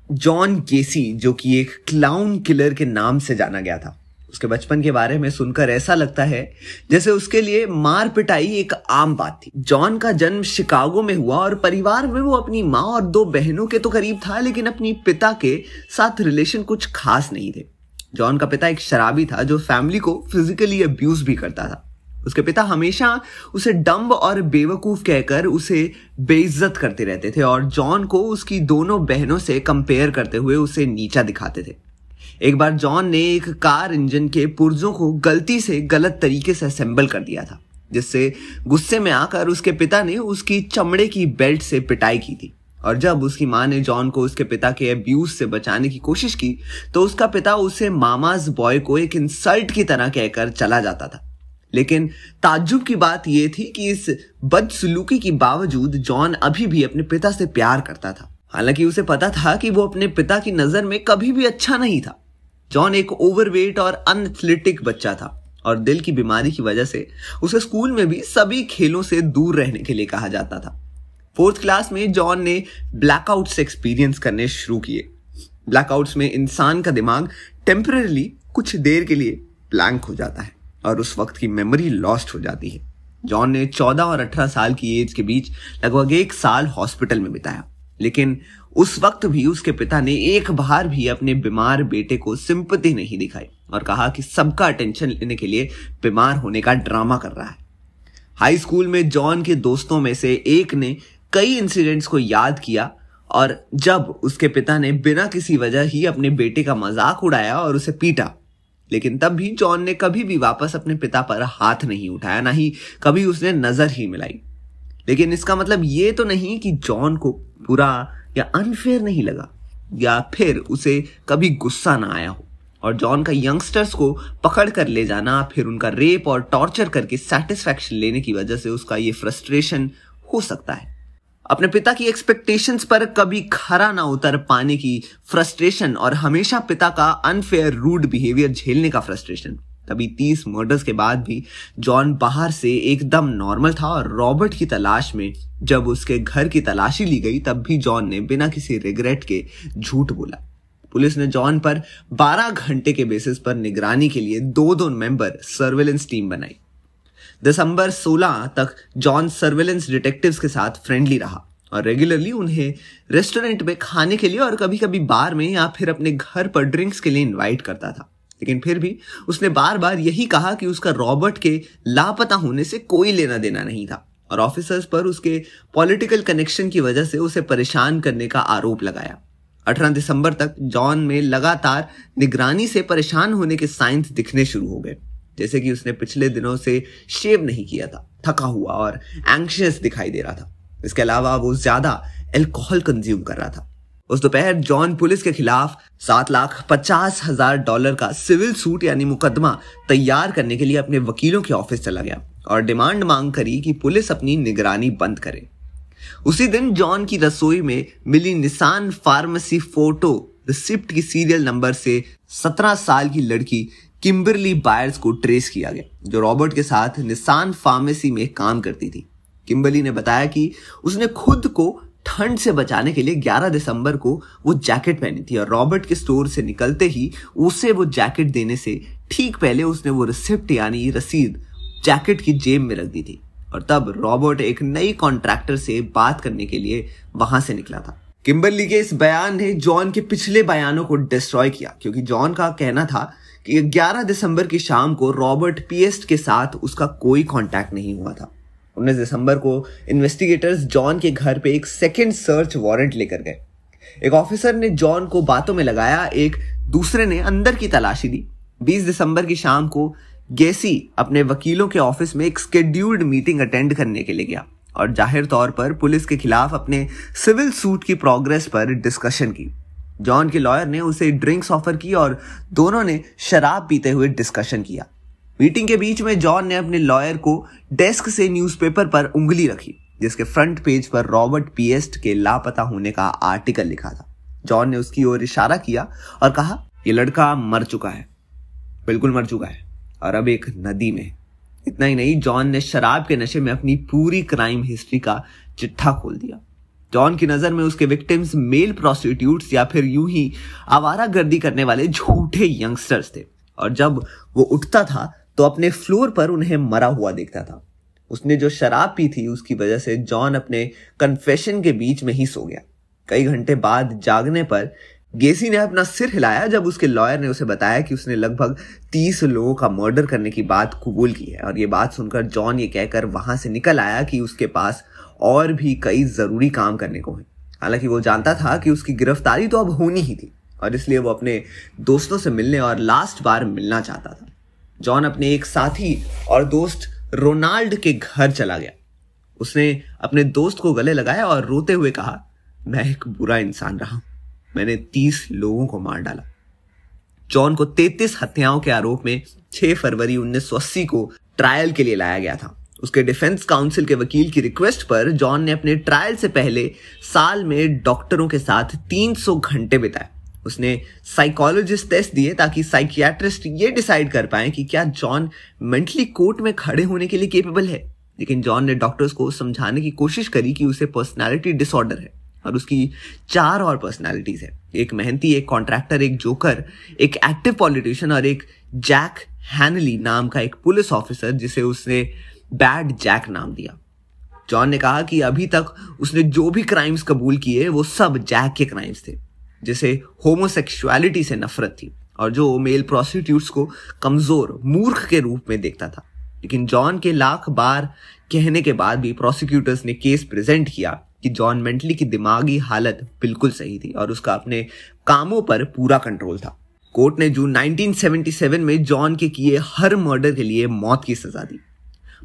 John गेसी, जो कि एक क्लाउन किलर के नाम से जाना गया था, उसके बचपन के बारे में सुनकर ऐसा लगता है जैसे उसके लिए मार पिटाई एक आम बात थी। जॉन का जन्म शिकागो में हुआ और परिवार में वो अपनी माँ और 2 बहनों के तो करीब था, लेकिन अपनी पिता के साथ रिलेशन कुछ खास नहीं थे। जॉन का पिता एक शराबी था जो फैमिली को फिजिकली अब्यूज भी करता था। उसके पिता हमेशा उसे डम्ब और बेवकूफ कहकर उसे बेइज्जत करते रहते थे और जॉन को उसकी दोनों बहनों से कंपेयर करते हुए उसे नीचा दिखाते थे। एक बार जॉन ने एक कार इंजन के पुर्जों को गलती से गलत तरीके से असेंबल कर दिया था, जिससे गुस्से में आकर उसके पिता ने उसकी चमड़े की बेल्ट से पिटाई की थी। और जब उसकी माँ ने जॉन को उसके पिता के अब्यूज से बचाने की कोशिश की तो उसका पिता उसे मामाज बॉय को एक इंसल्ट की तरह कहकर चला जाता था। लेकिन ताज्जुब की बात यह थी कि इस बदसलूकी के बावजूद जॉन अभी भी अपने पिता से प्यार करता था, हालांकि उसे पता था कि वो अपने पिता की नजर में कभी भी अच्छा नहीं था। जॉन एक ओवरवेट और अनएथलेटिक बच्चा था और दिल की बीमारी की वजह से उसे स्कूल में भी सभी खेलों से दूर रहने के लिए कहा जाता था। 4th क्लास में जॉन ने ब्लैकआउट्स एक्सपीरियंस करने शुरू किए। ब्लैकआउट्स में इंसान का दिमाग टेम्पररी कुछ देर के लिए ब्लैंक हो जाता है और उस वक्त की मेमोरी लॉस्ट हो जाती है। जॉन ने 14 और 18 साल की एज के बीच लगभग 1 साल हॉस्पिटल में बिताया, लेकिन उस वक्त भी उसके पिता ने एक बार भी अपने बीमार बेटे को सिंपैथी नहीं दिखाई और कहा कि सबका अटेंशन लेने के लिए बीमार होने का ड्रामा कर रहा है। हाई स्कूल में जॉन के दोस्तों में से एक ने कई इंसिडेंट्स को याद किया और जब उसके पिता ने बिना किसी वजह ही अपने बेटे का मजाक उड़ाया और उसे पीटा, लेकिन तब भी जॉन ने कभी भी वापस अपने पिता पर हाथ नहीं उठाया, ना ही कभी उसने नजर ही मिलाई। लेकिन इसका मतलब ये तो नहीं कि जॉन को बुरा या अनफेयर नहीं लगा या फिर उसे कभी गुस्सा ना आया हो। और जॉन का यंगस्टर्स को पकड़ कर ले जाना, फिर उनका रेप और टॉर्चर करके सेटिस्फैक्शन लेने की वजह से उसका ये फ्रस्ट्रेशन हो सकता है। अपने पिता की एक्सपेक्टेशंस पर कभी खरा ना उतर पाने की फ्रस्ट्रेशन और हमेशा पिता का अनफेयर रूड बिहेवियर झेलने का फ्रस्ट्रेशन। तभी 30 मर्डर्स के बाद भी जॉन बाहर से एकदम नॉर्मल था और रॉबर्ट की तलाश में जब उसके घर की तलाशी ली गई तब भी जॉन ने बिना किसी रिग्रेट के झूठ बोला। पुलिस ने जॉन पर 12 घंटे के बेसिस पर निगरानी के लिए 2 मेंबर सर्वेलेंस टीम बनाई। दिसंबर 16 तक जॉन सर्वेलेंस डिटेक्टिव्स के साथ फ्रेंडली रहा और रेगुलरली उन्हें रेस्टोरेंट में खाने के लिए और कभी कभी बार में या फिर अपने घर पर ड्रिंक्स के लिए इनवाइट करता था। लेकिन फिर भी उसने बार बार यही कहा कि उसका रॉबर्ट के लापता होने से कोई लेना देना नहीं था और ऑफिसर्स पर उसके पॉलिटिकल कनेक्शन की वजह से उसे परेशान करने का आरोप लगाया। 18 दिसंबर तक जॉन में लगातार निगरानी से परेशान होने के साइंस दिखने शुरू हो गए, जैसे कि उसने पिछले दिनों से शेव नहीं किया था, थका हुआ और एंग्शियस दिखाई दे रहा था। इसके अलावा वो ज्यादा अल्कोहल कंज्यूम कर रहा था। उस दोपहर जॉन पुलिस के खिलाफ $7,50,000 का सिविल सूट यानी मुकदमा तैयार करने के लिए अपने वकीलों के ऑफिस चला गया और डिमांड मांग करी कि पुलिस अपनी निगरानी बंद करे। उसी दिन जॉन की रसोई में मिली निसान फार्मेसी फोटो रिसिप्ट की सीरियल नंबर से 17 साल की लड़की किम्बरली बायर्स को ट्रेस किया गया, जो रॉबर्ट के साथ निसान फार्मेसी में काम करती थी। किम्बरली ने बताया कि उसने खुद को ठंड से बचाने के लिए 11 दिसंबर को वो जैकेट पहनी थी और रॉबर्ट के स्टोर से निकलते ही उसे वो जैकेट देने से ठीक पहले उसने वो रिसिप्ट यानी रसीद जैकेट की जेब में रख दी थी। और तब रॉबर्ट एक नई कॉन्ट्रैक्टर से बात करने के लिए वहां से निकला था। किम्बरली के इस बयान ने जॉन के पिछले बयानों को डिस्ट्रॉय किया, क्योंकि जॉन का कहना था कि 11 दिसंबर की शाम को रॉबर्ट पिएस्ट के साथ उसका कोई कांटेक्ट नहीं हुआ था। 19 दिसंबर को इन्वेस्टिगेटर्स जॉन के घर पे एक सेकंड सर्च वारंट लेकर गए। एक ऑफिसर ने जॉन को बातों में लगाया, एक दूसरे ने अंदर की तलाशी दी। 20 दिसंबर की शाम को गेसी अपने वकीलों के ऑफिस में एक शेड्यूल्ड मीटिंग अटेंड करने के लिए गया और जाहिर तौर पर पुलिस के खिलाफ अपने सिविल सूट की प्रोग्रेस पर डिस्कशन की। जॉन के लॉयर ने उसे ड्रिंक्स ऑफर की और दोनों ने शराब पीते हुए डिस्कशन किया। मीटिंग के बीच में जॉन ने अपने लॉयर को डेस्क से न्यूज़पेपर पर उंगली रखी, जिसके फ्रंट पेज पर रॉबर्ट पिएस्ट के लापता होने का आर्टिकल लिखा था। जॉन ने उसकी ओर इशारा किया और कहा, यह लड़का मर चुका है, बिल्कुल मर चुका है, और अब एक नदी में। इतना ही नहीं, जॉन ने शराब के नशे में अपनी पूरी क्राइम हिस्ट्री का चिट्ठा खोल दिया। जॉन की नजर में उसके विक्टिम्स मेल प्रोस्टिट्यूट्स या फिर यूं ही आवारागर्दी करने वाले झूठे यंगस्टर्स थे, और जब वो उठता था तो अपने फ्लोर पर उन्हें मरा हुआ देखता था। उसने जो शराब पी थी उसकी वजह से जॉन अपने कन्फेशन के बीच में ही सो गया। कई घंटे बाद जागने पर गेसी ने अपना सिर हिलाया जब उसके लॉयर ने उसे बताया कि उसने लगभग 30 लोगों का मर्डर करने की बात कबूल की है। और ये बात सुनकर जॉन ये कहकर वहां से निकल आया कि उसके पास और भी कई जरूरी काम करने को है। हालांकि वो जानता था कि उसकी गिरफ्तारी तो अब होनी ही थी, और इसलिए वो अपने दोस्तों से मिलने और लास्ट बार मिलना चाहता था। जॉन अपने एक साथी और दोस्त रोनाल्ड के घर चला गया। उसने अपने दोस्त को गले लगाया और रोते हुए कहा, मैं एक बुरा इंसान रहा हूं, मैंने 30 लोगों को मार डाला। जॉन को 33 हत्याओं के आरोप में 6 फरवरी 1980 को ट्रायल के लिए लाया गया था। उसके डिफेंस काउंसिल के वकील की रिक्वेस्ट पर जॉन ने अपने ट्रायल से पहले साल में डॉक्टरों के साथ 300 घंटे बिताए। उसने साइकोलॉजिस्ट टेस्ट दिए ताकि साइकियाट्रिस्ट ये डिसाइड कर पाए कि क्या जॉन मेंटली कोर्ट में खड़े होने के लिए केपेबल है। लेकिन जॉन ने डॉक्टर्स को समझाने की कोशिश करी कि उसे पर्सनालिटी डिसऑर्डर है और उसकी 4 और पर्सनालिटीज है, एक मेहनती, एक कॉन्ट्रैक्टर, एक जोकर, एक एक्टिव पॉलिटिशियन और एक जैक हैनली नाम का एक पुलिस ऑफिसर जिसे उसने बैड जैक नाम दिया। जॉन ने कहा कि अभी तक उसने जो भी क्राइम्स कबूल किए वो सब जैक के क्राइम्स थे, जिसे होमोसेक्सुअलिटी से नफरत थी और जो मेल प्रोस्टिट्यूट्स को कमजोर, मूर्ख के रूप में देखता था। लेकिन जॉन के लाख बार कहने के बाद भी प्रोसिक्यूटर्स ने केस प्रेजेंट किया कि जॉन मेंटली की दिमागी हालत बिल्कुल सही थी और उसका अपने कामों पर पूरा कंट्रोल था। कोर्ट ने जून 1977 में जॉन के किए हर मर्डर के लिए मौत की सजा दी।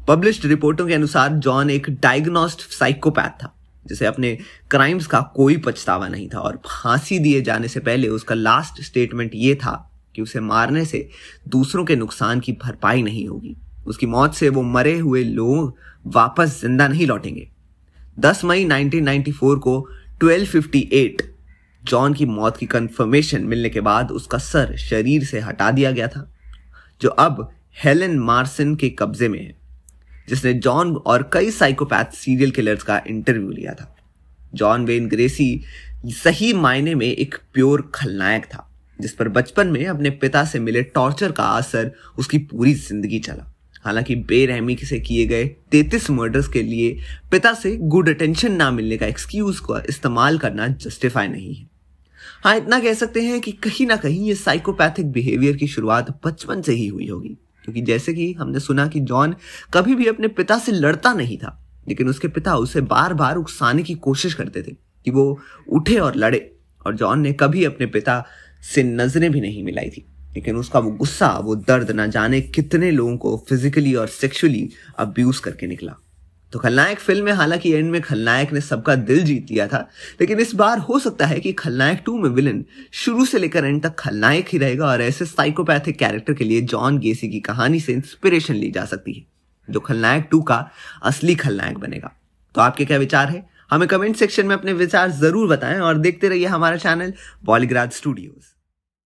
पब्लिश्ड रिपोर्टों के अनुसार जॉन एक डायग्नोस्ड साइकोपैथ था जिसे अपने क्राइम्स का कोई पछतावा नहीं था, और फांसी दिए जाने से पहले उसका लास्ट स्टेटमेंट यह था कि उसे मारने से दूसरों के नुकसान की भरपाई नहीं होगी। उसकी मौत से वो मरे हुए लोग वापस जिंदा नहीं लौटेंगे। 10 मई 1994 को 12:58 जॉन की मौत की कंफर्मेशन मिलने के बाद उसका सर शरीर से हटा दिया गया था, जो अब हेलेन मार्सन के कब्जे में है, जिसने जॉन और कई साइकोपैथ सीरियल किलर्स का इंटरव्यू लिया था। जॉन वेन ग्रेसी सही मायने में एक प्योर खलनायक था, जिस पर बचपन में अपने पिता से मिले टॉर्चर का असर उसकी पूरी जिंदगी चला। हालांकि बेरहमी से किए गए 33 मर्डर्स के लिए पिता से गुड अटेंशन ना मिलने का एक्सक्यूज को इस्तेमाल करना जस्टिफाई नहीं है। हाँ, इतना कह सकते हैं कि कहीं ना कहीं ये साइकोपैथिक बिहेवियर की शुरुआत बचपन से ही हुई होगी, क्योंकि जैसे कि हमने सुना कि जॉन कभी भी अपने पिता से लड़ता नहीं था, लेकिन उसके पिता उसे बार बार उकसाने की कोशिश करते थे कि वो उठे और लड़े, और जॉन ने कभी अपने पिता से नजरें भी नहीं मिलाई थी। लेकिन उसका वो गुस्सा, वो दर्द न जाने कितने लोगों को फिजिकली और सेक्सुअली अब्यूज करके निकला। तो खलनायक फिल्म में हालांकि एंड में खलनायक ने सबका दिल जीत लिया था, लेकिन इस बार हो सकता है कि खलनायक 2 में विलन शुरू से लेकर एंड तक खलनायक ही रहेगा, और ऐसे साइकोपैथिक कैरेक्टर के लिए जॉन गेसी की कहानी से इंस्पिरेशन ली जा सकती है, जो खलनायक 2 का असली खलनायक बनेगा। तो आपके क्या विचार है? हमें कमेंट सेक्शन में अपने विचार जरूर बताएं और देखते रहिए हमारा चैनल बॉलीग्राड स्टूडियोज।